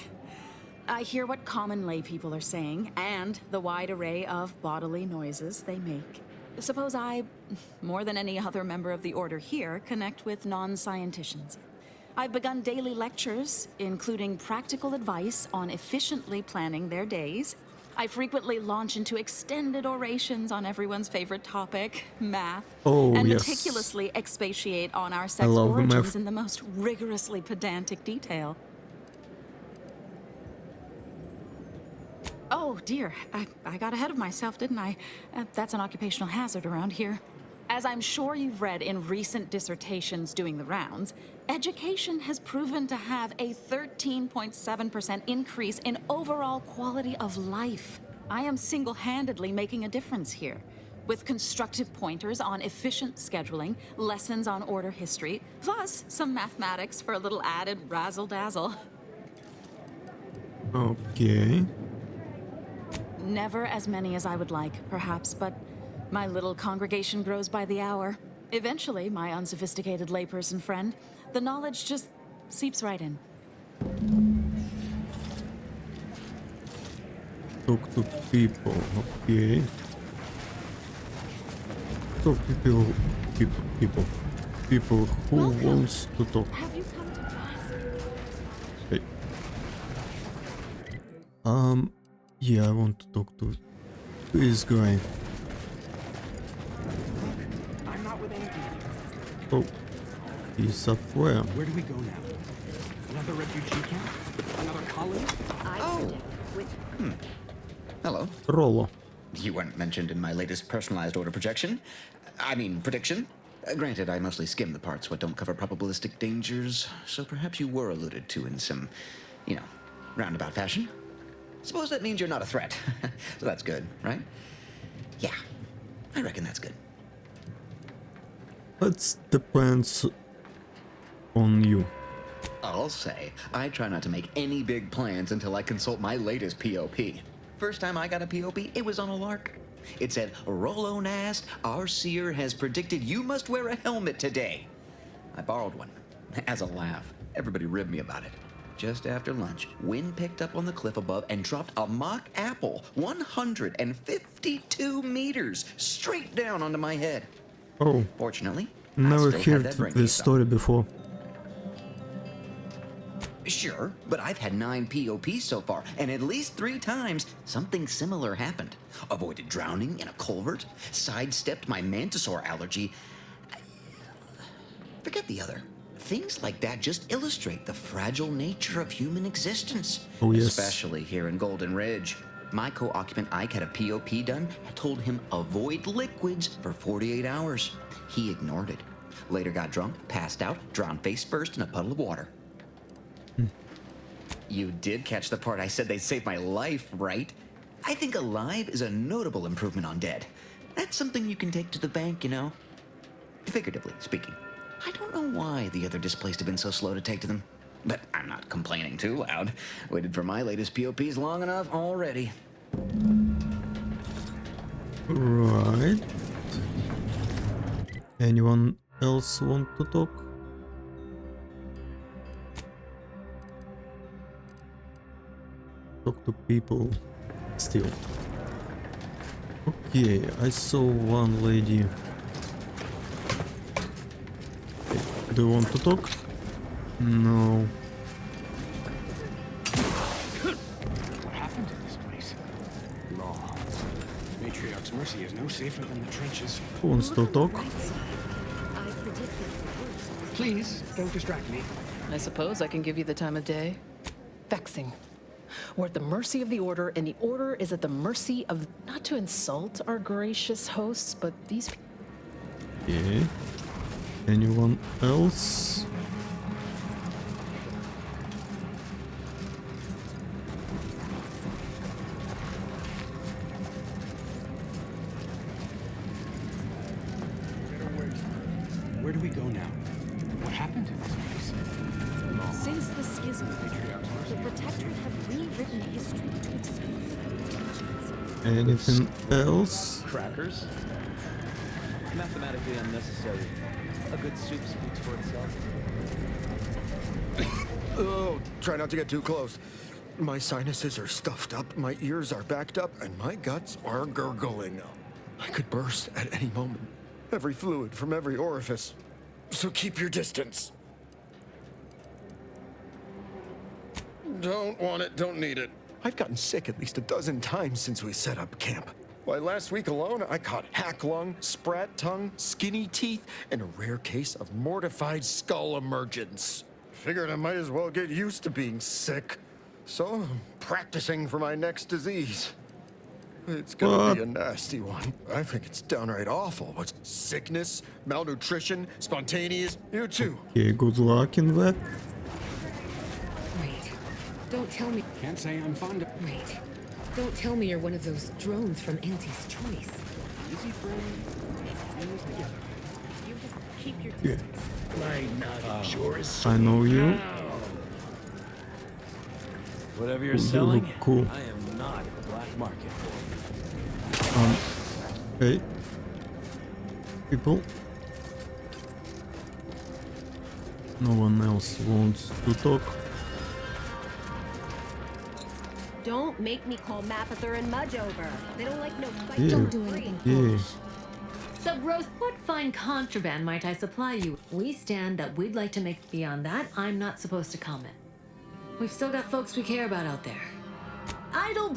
I hear what common lay people are saying, and the wide array of bodily noises they make. Suppose I, more than any other member of the Order here, connect with non-scienticians. I've begun daily lectures, including practical advice on efficiently planning their days. I frequently launch into extended orations on everyone's favorite topic, math, and meticulously expatiate on our sex origins in the most rigorously pedantic detail. Oh, dear. I got ahead of myself, didn't I? That's an occupational hazard around here. As I'm sure you've read in recent dissertations doing the rounds, education has proven to have a 13.7% increase in overall quality of life. I am single-handedly making a difference here, with constructive pointers on efficient scheduling, lessons on order history, plus some mathematics for a little added razzle-dazzle. Okay. Never as many as I would like, perhaps, but my little congregation grows by the hour. Eventually, my unsophisticated layperson friend, the knowledge just Seeps right in. Talk to people, okay. Talk to people who wants to talk. Have you come to ask? Hey. Yeah, I want to talk to this guy. I'm not with anything. Oh, he's up where? Where do we go now? Another refugee camp? Another colony? Hello. Rollo. You weren't mentioned in my latest personalized order projection. I mean, prediction. Granted, I mostly skim the parts what don't cover probabilistic dangers, so perhaps you were alluded to in some, roundabout fashion. Suppose that means you're not a threat. So that's good, right? Yeah, I reckon that's good. It depends on you. I'll say, I try not to make any big plans until I consult my latest POP. First time I got a POP, it was on a lark. It said, Rollo Nast, our seer has predicted you must wear a helmet today. I borrowed one, as a laugh. Everybody ribbed me about it. Just after lunch, wind picked up on the cliff above and dropped a mock apple 152 meters straight down onto my head. Oh. Fortunately, Never I still had heard that brain this stuff. story before. Sure, but I've had 9 POPs so far, and at least 3 times something similar happened. Avoided drowning in a culvert, sidestepped my mantisaur allergy. Forget the other. Things like that just illustrate the fragile nature of human existence. Oh, yes. Especially here in Golden Ridge. My co-occupant Ike had a POP done. I told him avoid liquids for 48 hours. He ignored it. Later got drunk, passed out, drowned face first in a puddle of water. You did catch the part I said they saved my life, right? I think alive is a notable improvement on dead. That's something you can take to the bank, Figuratively speaking. I don't know why the other displaced have been so slow to take to them. But I'm not complaining too loud. Waited for my latest POPs long enough already. Right. Anyone else want to talk? Talk to people still. Okay, I saw one lady. Okay, do you want to talk? No. What happened to this place? Law. Matriarch's mercy is no safer than the trenches. Who wants to talk? Please, don't distract me. I suppose I can give you the time of day. Vexing. We're at the mercy of the Order, and the Order is at the mercy of, not to insult our gracious hosts, but these people. Yeah. Anyone else? Where do we go now? What happened to this place? Since the schism, the Protectorate have rewritten history to exclude. Anything else? Crackers? Mathematically unnecessary. A good soup speaks for itself. Oh, try not to get too close. My sinuses are stuffed up, my ears are backed up, and my guts are gurgling. I could burst at any moment. Every fluid from every orifice. So keep your distance. Don't want it, don't need it. I've gotten sick at least a dozen times since we set up camp. Why, last week alone, I caught hack lung, sprat tongue, skinny teeth, and a rare case of mortified skull emergence. Figured I might as well get used to being sick. So I'm practicing for my next disease. It's gonna be a nasty one. I think it's downright awful. What's sickness, malnutrition, spontaneous? You too. Okay, good luck in that. Wait. Don't tell me. Can't say I'm fond of. Wait. Don't tell me you're one of those drones from Auntie's Choice. Easy friend. Hands together. You just keep your Yeah. distance. My noggin sure is I know you. Whatever you're You selling, look cool. I am not in the black market for. Hey. People. No one else wants to talk. Don't make me call Mapother and Mudge over. They don't like no fight. Yeah. Don't do anything Yeah. foolish. Sub Rose, what fine contraband might I supply you? We stand that we'd like to make. Beyond that, I'm not supposed to comment. We've still got folks we care about out there. Idle.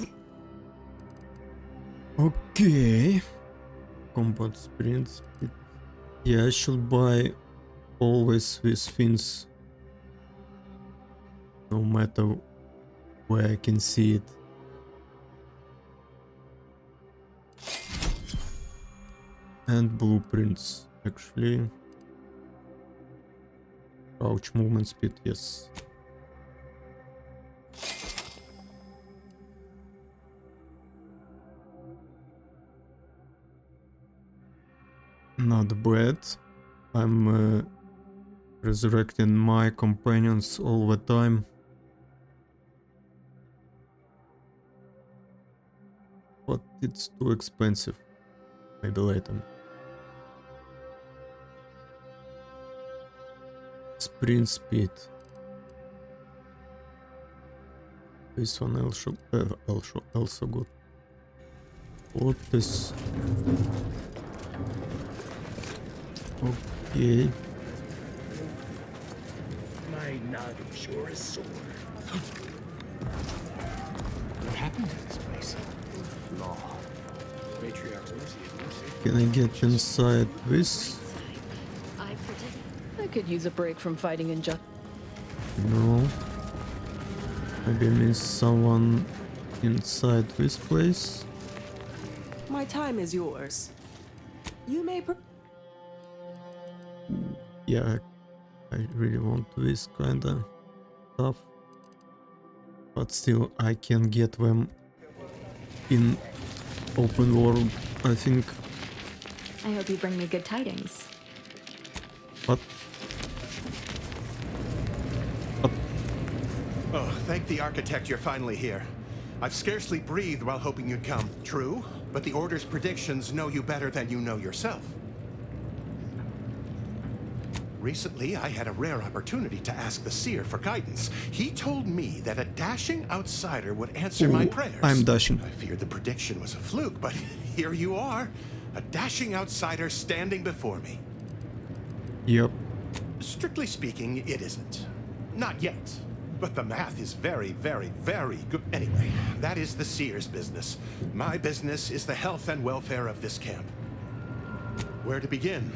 Okay. Combat sprints. Yeah, I should buy always these things. No matter where I can see it. And blueprints, actually. Crouch movement speed, yes. Not bad. I'm resurrecting my companions all the time. But it's too expensive. Maybe later. Sprint speed. This one also good. What is... Okay. My noggin sure is sore. What happened to this place? Law. Matriarch's mercy is mercy. Can I get inside this? I could use a break from fighting injustice. No. Maybe I miss someone inside this place. My time is yours. You may. Yeah, I really want this kinda stuff. But still, I can get them in open world, I think. I hope you bring me good tidings. But Oh, thank the architect you're finally here. I've scarcely breathed while hoping you'd come. True, but the Order's predictions know you better than you know yourself. Recently, I had a rare opportunity to ask the Seer for guidance. He told me that a dashing outsider would answer my prayers. I'm dashing. I feared the prediction was a fluke, but here you are. A dashing outsider standing before me. Yep. Strictly speaking, it isn't. Not yet. But the math is very, very, very good. Anyway, that is the Seer's business. My business is the health and welfare of this camp. Where to begin?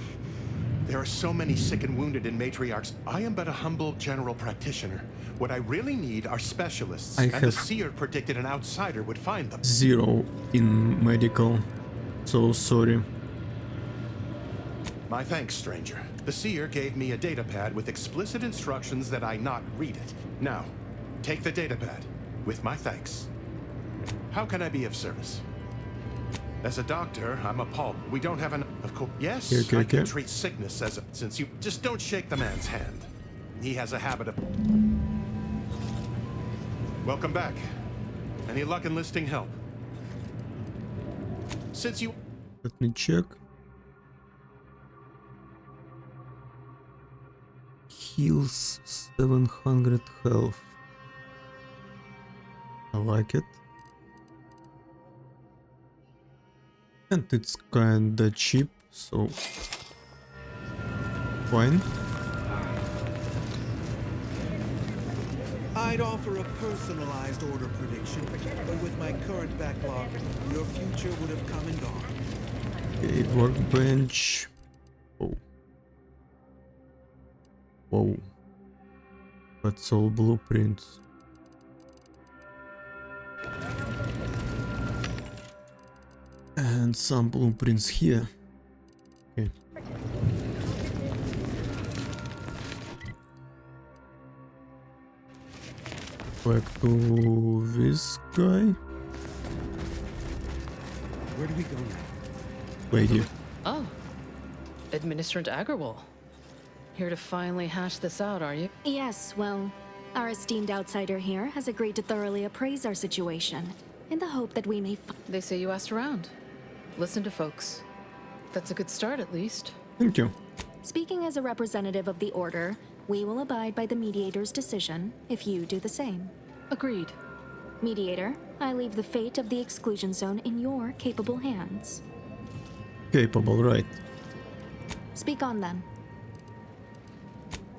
There are so many sick and wounded in Matriarchs. I am but a humble general practitioner. What I really need are specialists, and the Seer predicted an outsider would find them. 0 in medical. So sorry. My thanks, stranger. The Seer gave me a datapad with explicit instructions that I not read it. Now, take the datapad, with my thanks. How can I be of service? As a doctor, I'm appalled. We don't have enough. Of course, yes, I can treat sickness as a... Since you... Just don't shake the man's hand. He has a habit of... Welcome back. Any luck enlisting help? Since you... Let me check. Heals 700 health. I like it. And it's kinda cheap, so fine. I'd offer a personalized order prediction, but with my current backlog, your future would have come and gone. Okay, workbench. Oh. Whoa. That's all blueprints. And some blueprints here. Okay. Back to this guy. Where do we go now? Wait here. Oh. Administrator Agrawal. Here to finally hash this out, are you? Yes, well, our esteemed outsider here has agreed to thoroughly appraise our situation, in the hope that we may They say you asked around. Listen to folks. That's a good start, at least. Thank you. Speaking as a representative of the Order, We will abide by the mediator's decision if you do the same. Agreed. Mediator, I leave the fate of the exclusion zone in your capable hands. Capable, right? Speak on then.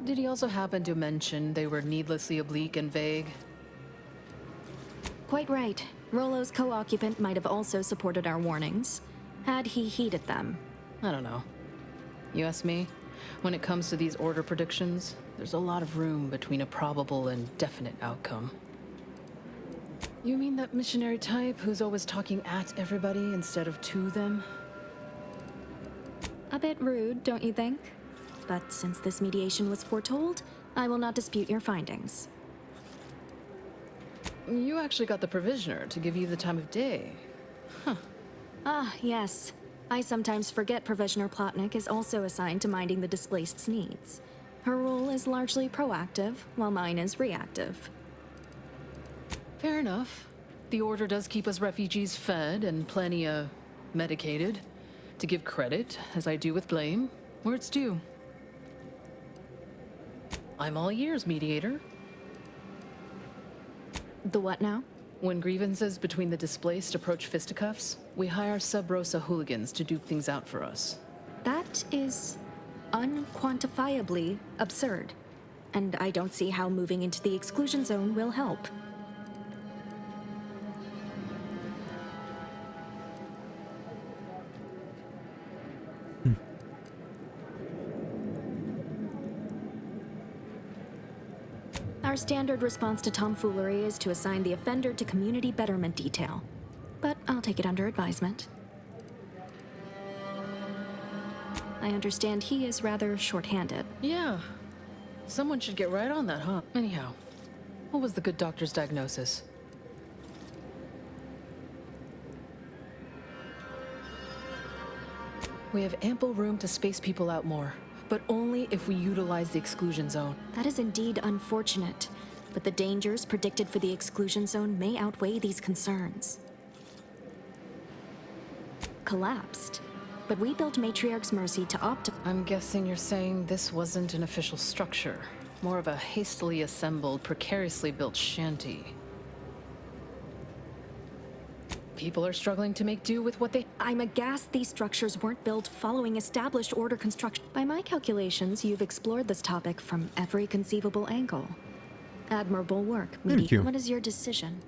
Did he also happen to mention they were needlessly oblique and vague? Quite right. Rollo's co-occupant might have also supported our warnings, had he heeded them. I don't know. You ask me? When it comes to these order predictions, there's a lot of room between a probable and definite outcome. You mean that missionary type who's always talking at everybody instead of to them? A bit rude, don't you think? But since this mediation was foretold, I will not dispute your findings. You actually got the provisioner to give you the time of day. Huh. Ah, yes. I sometimes forget Provisioner Plotnik is also assigned to minding the displaced's needs. Her role is largely proactive, while mine is reactive. Fair enough. The Order does keep us refugees fed and plenty, medicated. To give credit, as I do with blame, where it's due. I'm all ears, Mediator. The what now? When grievances between the displaced approach fisticuffs, we hire Sub-Rosa hooligans to duke things out for us. That is unquantifiably absurd. And I don't see how moving into the exclusion zone will help. Our standard response to tomfoolery is to assign the offender to community betterment detail. But I'll take it under advisement. I understand he is rather short-handed. Yeah. Someone should get right on that, huh? Anyhow, what was the good doctor's diagnosis? We have ample room to space people out more, but only if we utilize the exclusion zone. That is indeed unfortunate, but the dangers predicted for the exclusion zone may outweigh these concerns. Collapsed, but we built Matriarch's Mercy to I'm guessing you're saying this wasn't an official structure, more of a hastily assembled, precariously built shanty. People are struggling to make do with what they... I'm aghast these structures weren't built following established order construction. By my calculations, you've explored this topic from every conceivable angle. Admirable work. Thank you. What is your decision?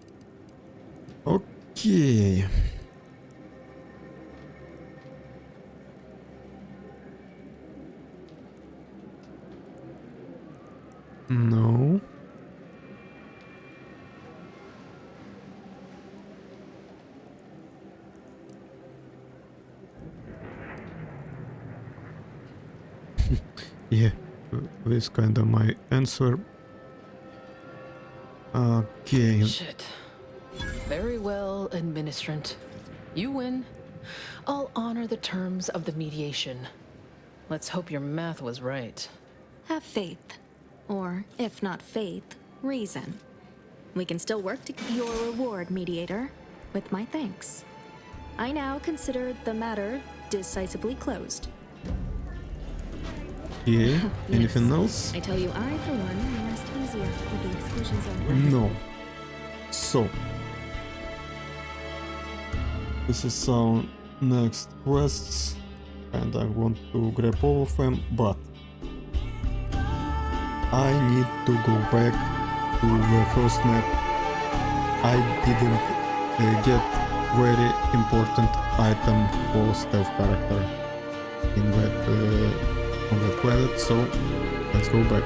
Okay. No. Yeah, this kind of my answer. Okay. Shit. Very well, administrant. You win. I'll honor the terms of the mediation. Let's hope your math was right. Have faith. Or, if not faith, reason. We can still work to get your reward, mediator, with my thanks. I now consider the matter decisively closed. Yeah, anything else? I tell you, I, for one, will rest easier with the exclusion zone. No. So. This is our next quests, and I want to grab all of them, but I need to go back to the first map. I didn't get very important item for stealth character in that on that planet, so let's go back.